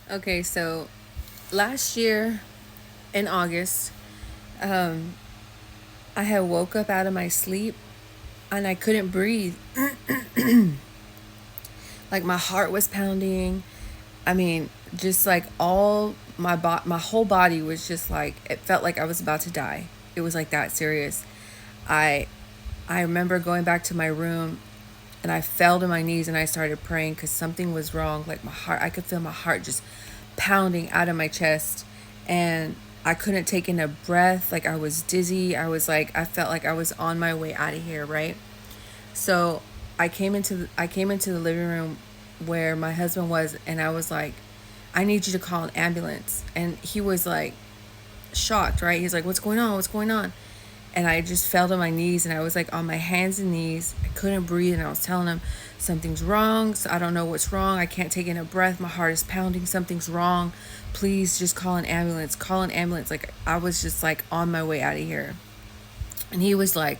Okay, so last year in August, um, I had woke up out of my sleep and I couldn't breathe. Like my heart was pounding. I mean, just like all my whole body was just like it felt like I was about to die. It was like that serious. I I remember going back to my room and I fell to my knees and I started praying because something was wrong. Like my heart, I could feel my heart just pounding out of my chest, and I couldn't take in a breath. Like I was dizzy. I felt like I was on my way out of here, right? So I came into the living room where my husband was, and I was like, I need you to call an ambulance. And he was like shocked, right? He's like, what's going on? What's going on? And I just fell to my knees and I was like on my hands and knees. I couldn't breathe and I was telling him something's wrong. So I don't know what's wrong. I can't take in a breath. My heart is pounding. Something's wrong. Please just call an ambulance. Call an ambulance. Like I was just like on my way out of here. And he was like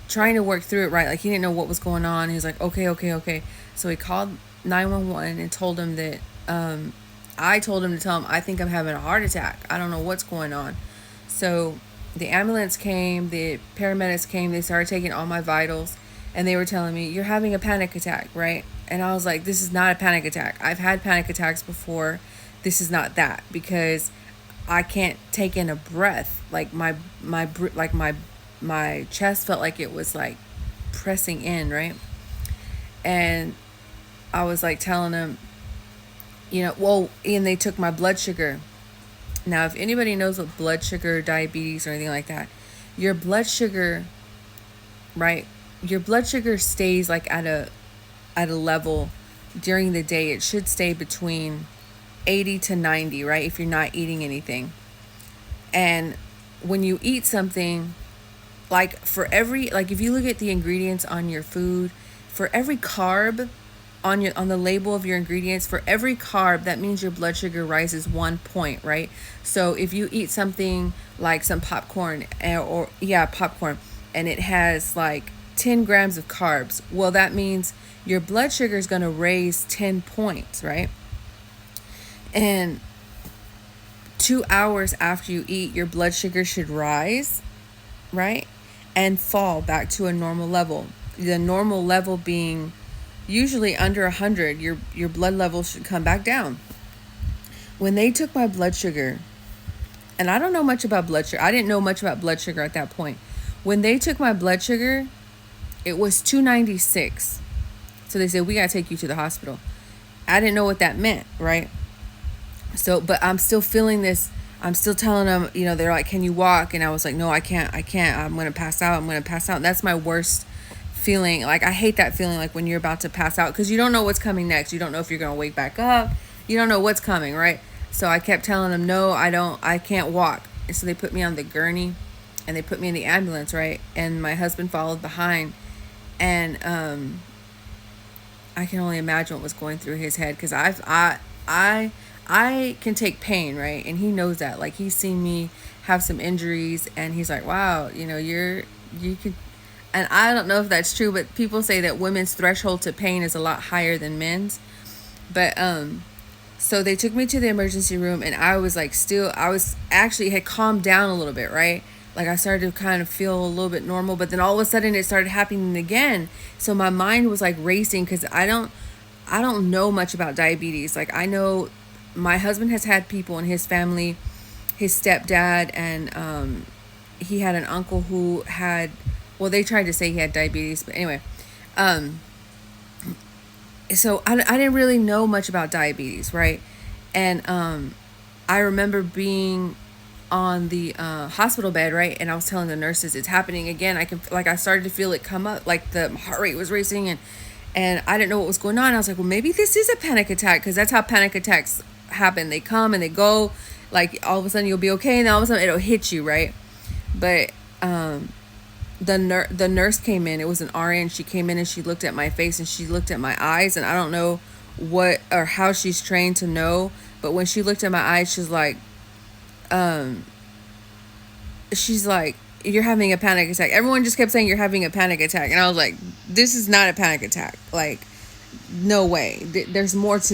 trying to work through it, right? Like he didn't know what was going on. He was like, okay, okay, okay. So he called 911 and told him that I told him to tell him I think I'm having a heart attack. I don't know what's going on. So the ambulance came, the paramedics came, they started taking all my vitals, and they were telling me, you're having a panic attack, right? And I was like, this is not a panic attack. I've had panic attacks before. This is not that because I can't take in a breath. Like my chest felt like it was like pressing in, right? And I was like telling them, and they took my blood sugar. Now, if anybody knows what blood sugar, diabetes, or anything like that, your blood sugar, right? Your blood sugar stays like at a level during the day. It should stay between 80 to 90, right? If you're not eating anything. And when you eat something, like if you look at the ingredients on your food, for every carb on the label of your ingredients, for every carb, that means your blood sugar rises 1 point, right? So if you eat something like some popcorn, popcorn, and it has like 10 grams of carbs, well, that means your blood sugar is going to raise 10 points, right? And 2 hours after you eat, your blood sugar should rise, right? And fall back to a normal level. The normal level being usually under 100, your blood level should come back down. When they took my blood sugar, and I don't know much about blood sugar. I didn't know much about blood sugar at that point. When they took my blood sugar, it was 296. So they said, we got to take you to the hospital. I didn't know what that meant, right? So, but I'm still feeling this. I'm still telling them, they're like, can you walk? And I was like, no, I can't. I'm going to pass out. I'm going to pass out. And that's my worst feeling. Like, I hate that feeling, like when you're about to pass out, because you don't know what's coming next. You don't know if you're going to wake back up. You don't know what's coming, right? So I kept telling them, no, I can't walk. And so they put me on the gurney and they put me in the ambulance, right? And my husband followed behind. And I can only imagine what was going through his head, because I can take pain, right? And he knows that. Like, he's seen me have some injuries, and he's like, wow, you could. And I don't know if that's true, but people say that women's threshold to pain is a lot higher than men's. But so they took me to the emergency room, and I was like, I was actually had calmed down a little bit, right? Like, I started to kind of feel a little bit normal, but then all of a sudden it started happening again. So my mind was like racing, because I don't know much about diabetes. Like, I know my husband has had people in his family, his stepdad, and he had an uncle who had, well, they tried to say he had diabetes, but anyway. So I didn't really know much about diabetes, right? And I remember being on the hospital bed, right? And I was telling the nurses, it's happening again. I started to feel it come up, like the heart rate was racing, and I didn't know what was going on. I was like, well, maybe this is a panic attack, because that's how panic attacks happen. They come and they go. Like, all of a sudden you'll be okay, and then all of a sudden it'll hit you, right? But the nurse came in. It was an RN. She came in and she looked at my face and she looked at my eyes, and I don't know what or how she's trained to know, but when she looked at my eyes, she's like, you're having a panic attack. Everyone just kept saying you're having a panic attack, and I was like, this is not a panic attack. Like, no way. There's more to